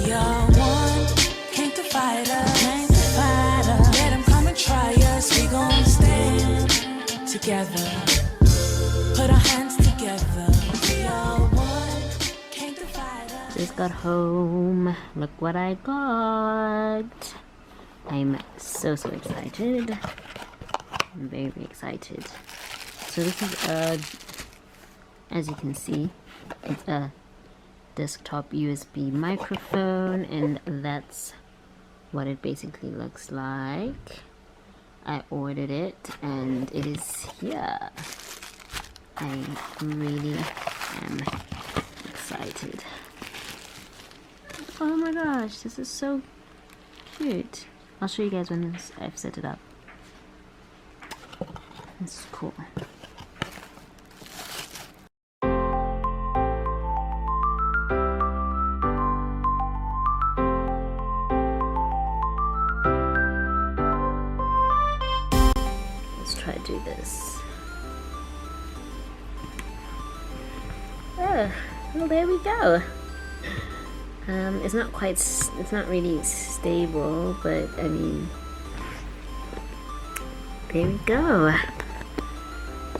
We are one, came to fight us. Let them come and try us. We gon' stand together. Put our hands together. We are one, came to fight us. Just got home. Look what I got. I'm so excited. I'm very excited. So this is as you can see, it's a desktop USB microphone, and that's what it basically looks like. I ordered it and it is here. I really am excited. Oh my gosh, this is so cute. I'll show you guys when I've set it up. This is cool. Let's try to do this. Oh, well, there we go. It's not really stable, but I mean, there we go.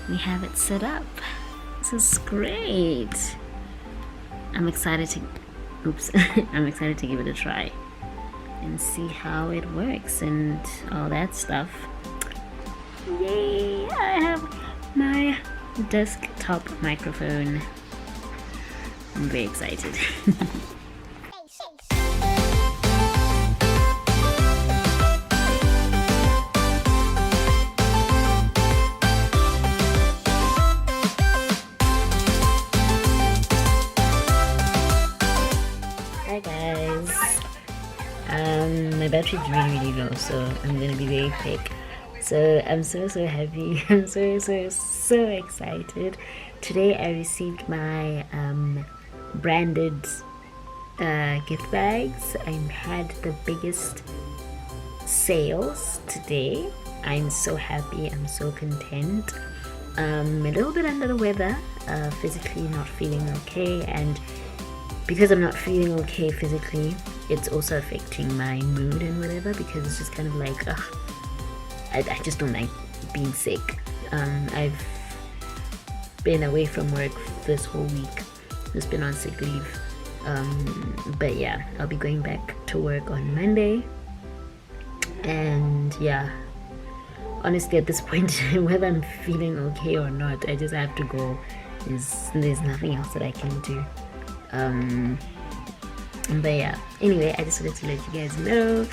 We have it set up. This is great. I'm excited to I'm excited to give it a try and see how it works and all that stuff. Yay! I have my desktop microphone. I'm very excited. Hi guys. My battery's really low, so I'm gonna be very quick. So I'm so happy. I'm so excited. Today I received my branded gift bags. I had the biggest sales today. I'm so happy. I'm so content. A little bit under the weather, physically not feeling okay, and because I'm not feeling okay physically, it's also affecting my mood and whatever, because it's just kind of like I just don't like being sick. I've been away from work this whole week, just been on sick leave, but yeah, I'll be going back to work on Monday. And yeah, honestly at this point, whether I'm feeling okay or not, I just have to go. There's nothing else that I can do. But yeah, anyway, I just wanted to let you guys know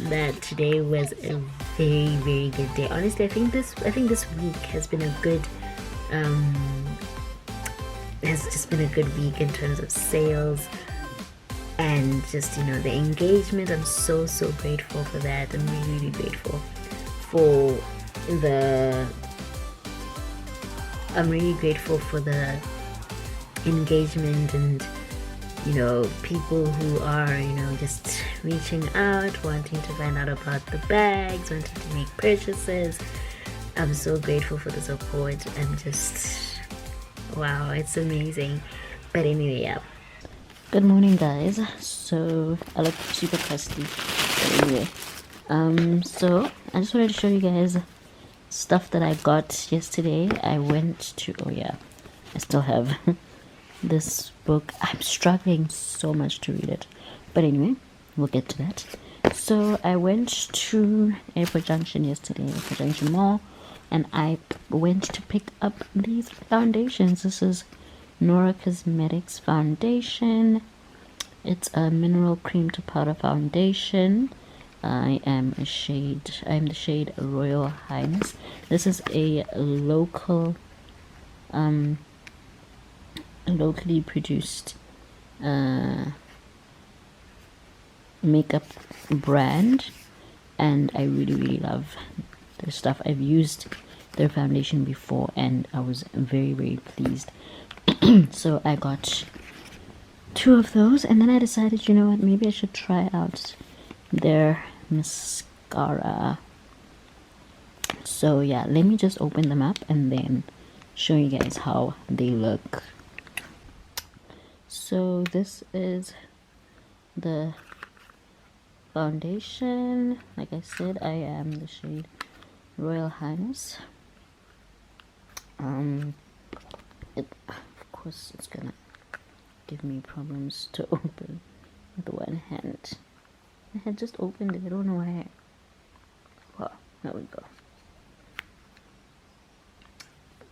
that today was a very good day. Honestly, I think this week has been a good has just been a good week in terms of sales and just, you know, the engagement. I'm so grateful for that. I'm really grateful for the engagement and, you know, people who are, you know, just reaching out, wanting to find out about the bags, wanting to make purchases. I'm so grateful for the support. I'm just, wow, it's amazing. But anyway, yeah. Good morning, guys. So I look super crusty, but anyway, so I just wanted to show you guys stuff that I got yesterday. I went to, oh yeah, I still have this book. I'm struggling so much to read it, but anyway, we'll get to that. So I went to Airport Junction yesterday, Airport Junction Mall, and I went to pick up these foundations. This is Nora Cosmetics foundation. It's a mineral cream to powder foundation. I am the shade Royal Highness. This is a locally produced makeup brand, and I really love their stuff. I've used their foundation before and I was very pleased. So I got 2 of those, and then I decided, you know what, maybe I should try out their mascara. So yeah, let me just open them up and then show you guys how they look. So this is the foundation. Like I said, I am the shade Royal Highness. Of course it's gonna give me problems to open with one hand. I had just opened it, I don't know why. Well, there we go.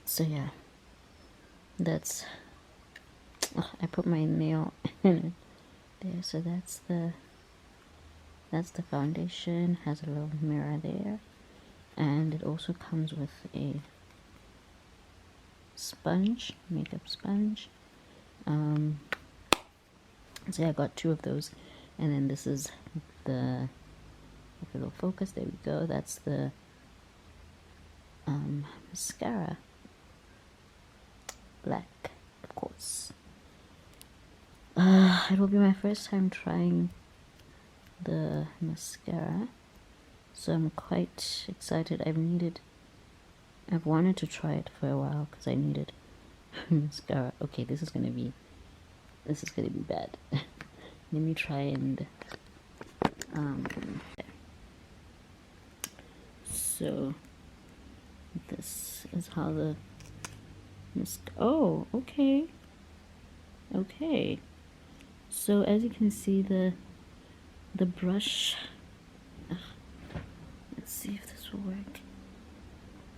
So yeah, that's, I put my nail in it there. So that's the foundation. Has a little mirror there, and it also comes with a sponge, makeup sponge. So yeah, I got 2 of those, and then this is the, if it'll focus, there we go. That's the mascara, black, of course. It will be my first time trying the mascara, so I'm quite excited. I've wanted to try it for a while because I needed mascara. Okay, this is gonna be bad. Let me try and so this is how the oh, okay. So as you can see, the brush, let's see if this will work.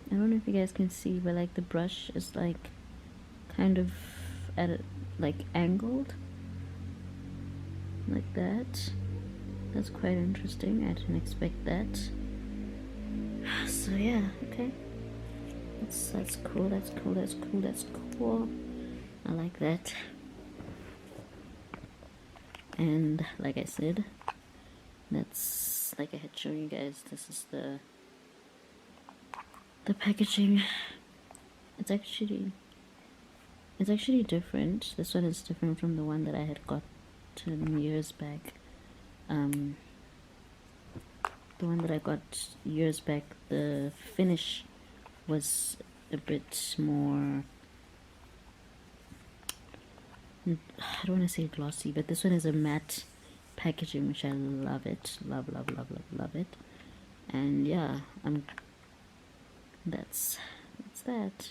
I don't know if you guys can see, but like the brush is like kind of at a, like angled like that. That's quite interesting. I didn't expect that. So yeah, okay. That's cool. I like that. And like I said, that's, like I had shown you guys, this is the packaging. It's actually different. This one is different from the one that I had gotten years back. The one that I got years back, the finish was a bit more, I don't want to say glossy, but this one is a matte packaging, which I love it. Love it. And yeah, that's that.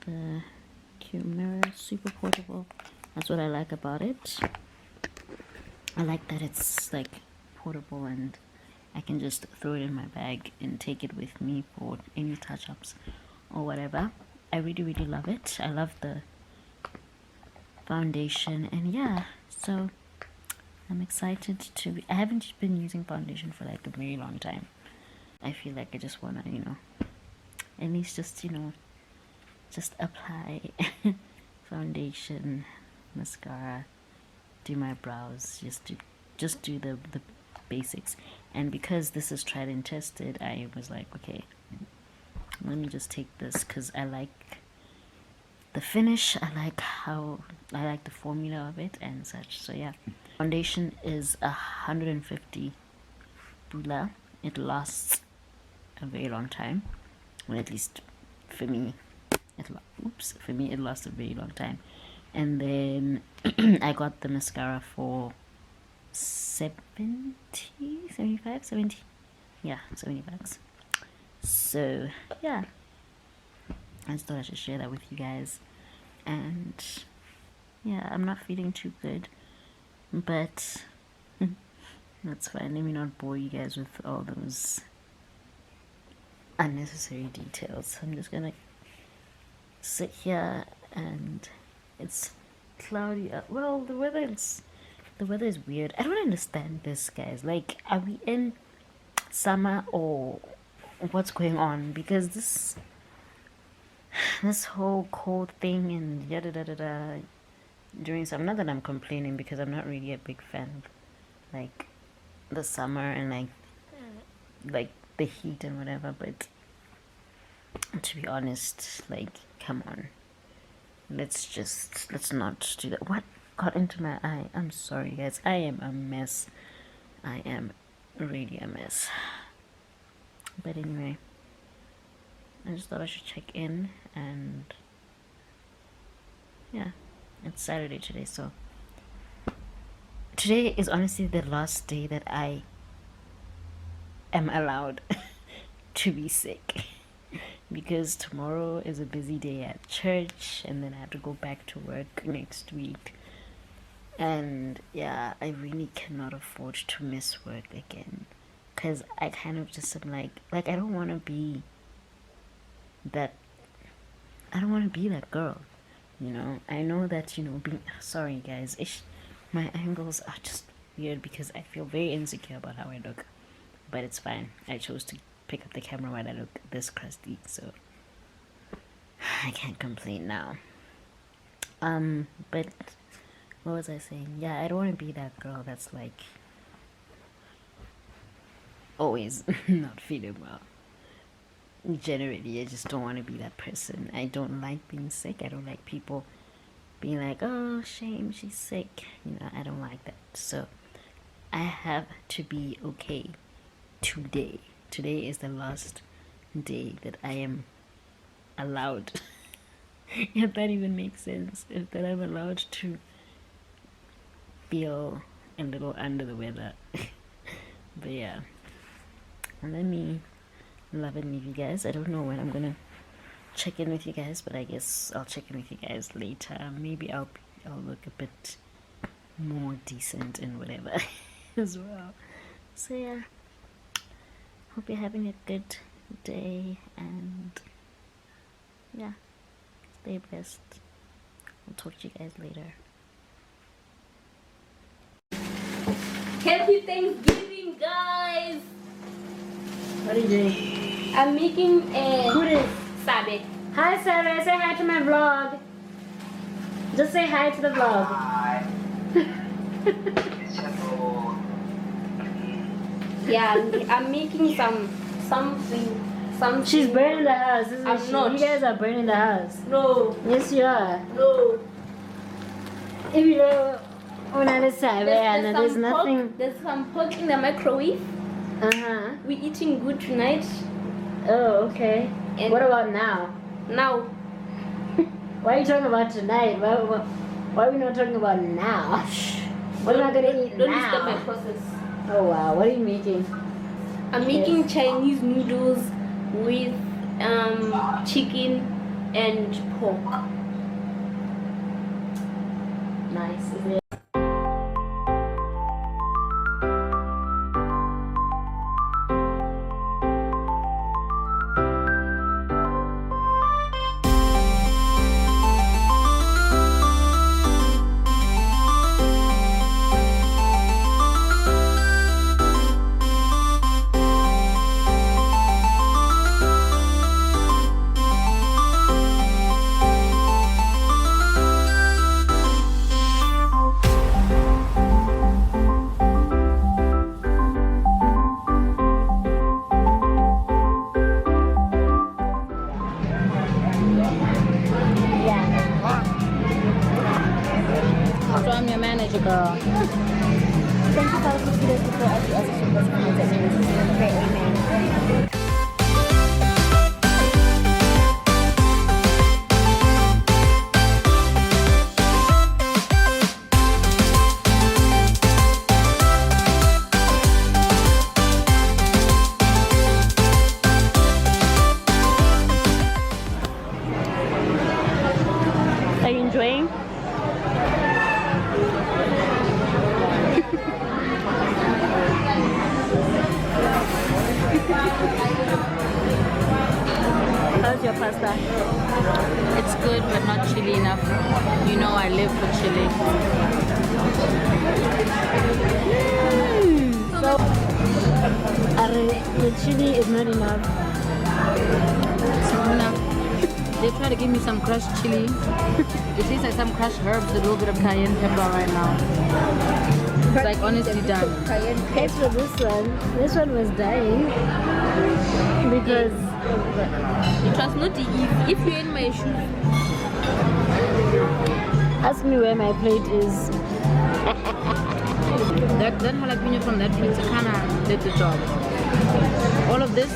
The cute mirror, super portable. That's what I like about it. I like that it's like portable and I can just throw it in my bag and take it with me for any touch-ups or whatever. I really love it. I love the foundation, and yeah, so I'm excited to I haven't been using foundation for like a very long time. I feel like I just wanna, at least just apply foundation, mascara, do my brows, just do the basics. And because this is tried and tested, I was like, okay, let me just take this because I like the finish, I like the formula of it and such. So yeah, foundation is 150 bula. It lasts a very long time, or at least for me it lasts a very long time. And then I got the mascara for 70 yeah, 70 bucks. So yeah, I just thought I should share that with you guys. And yeah, I'm not feeling too good, but that's fine. Let me not bore you guys with all those unnecessary details. I'm just gonna sit here, and it's cloudy. Well, the weather is weird. I don't understand this, guys. Like, are we in summer or what's going on? Because this whole cold thing and yada da da da during summer. Not that I'm complaining, because I'm not really a big fan of like the summer and like the heat and whatever, but to be honest, like, come on, let's not do that. What got into my eye? I'm sorry, guys. I am a mess. I am really a mess. But anyway, I just thought I should check in, and yeah, it's Saturday today, so today is honestly the last day that I am allowed to be sick, because tomorrow is a busy day at church and then I have to go back to work next week. And yeah, I really cannot afford to miss work again, because I kind of just am like I don't want to be that girl, you know. I know that, you know, being sorry guys, my angles are just weird because I feel very insecure about how I look, but it's fine. I chose to pick up the camera when I look this crusty, so I can't complain now. But what was I saying? Yeah, I don't want to be that girl that's like always not feeling well. Generally, I just don't want to be that person. I don't like being sick. I don't like people being like, oh, shame, she's sick. You know, I don't like that. So I have to be okay today. Today is the last day that I am allowed. If that even makes sense. If that I'm allowed to feel a little under the weather. But yeah, let me love and leave you guys. I don't know when I'm gonna check in with you guys, but I guess I'll check in with you guys later. Maybe I'll look a bit more decent and whatever as well. So yeah, hope you're having a good day, and yeah, stay blessed. I'll talk to you guys later. Happy Thanksgiving, guys! What are you doing? I'm making a Who is? sabe. Hi Sarah, say hi to my vlog. Just say hi to the vlog. Yeah, I'm making something. She's burning the house, isn't I'm she? not. You guys are burning the house. No, Yes, you are. no. If you know, on other side, and there's some nothing. Pork, there's some pork in the microwave. Uh-huh. We're eating good tonight. Oh, okay. And what about now? Now, Why are you talking about tonight? Why are we not talking about now? What am I gonna eat don't now? disturb my process. Oh wow, what are you making? I'm making Chinese noodles with chicken and pork. Nice, isn't it? So I'm your manager, girl. Thank you for the videos before I do also support comments and videos. Great, amen. Are you enjoying? How's your pasta? It's good, but not chili enough. You know I live for chili. So, the chili is not enough. They try to give me some crushed chili. It tastes like some crushed herbs with a little bit of cayenne pepper right now. It's like honestly done. As for this one was dying because It was not easy. If you're in my shoes, ask me where my plate is. that jalapeno from that pizza kind of did the job. All of this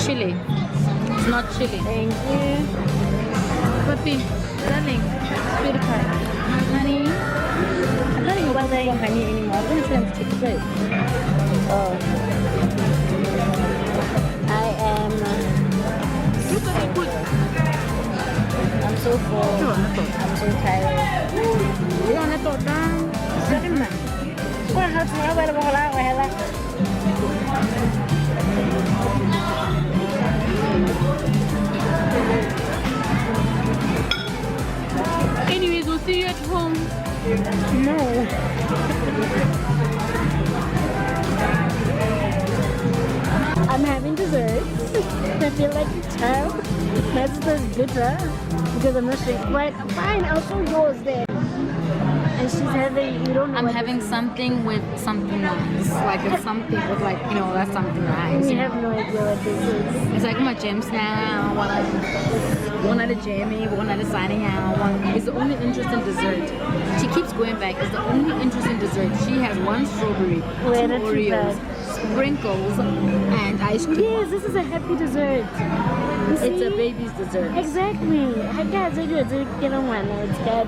chili. It's not chili. Thank you. Papi, darling, sweetheart, honey. I thought you was don't I? want honey anymore. I'm gonna try them to take the bread. Oh. I am. Look at it, good. I'm so full. I'm so tired. You don't have to down. Second man. What happened? I went over there. Anyways, we'll see you at home. No. I'm having dessert. I feel like a child. My sister's bitter because I'm not sure. But fine, I'll show yours then. And she's having, you don't know. I'm what having this is. something with something nice. Like it's something with like, you know, that's something nice. We you have know. no idea what this is. It's like my gems now. One at a jammy, one at a signing out. It's the only interesting dessert. She keeps going back. It's the only interesting dessert. She has one strawberry, Where two did she Oreos, buy? sprinkles, and ice cream. Yes, this is a happy dessert. You It's a see? baby's dessert. Exactly. I can't say you get on one. It's got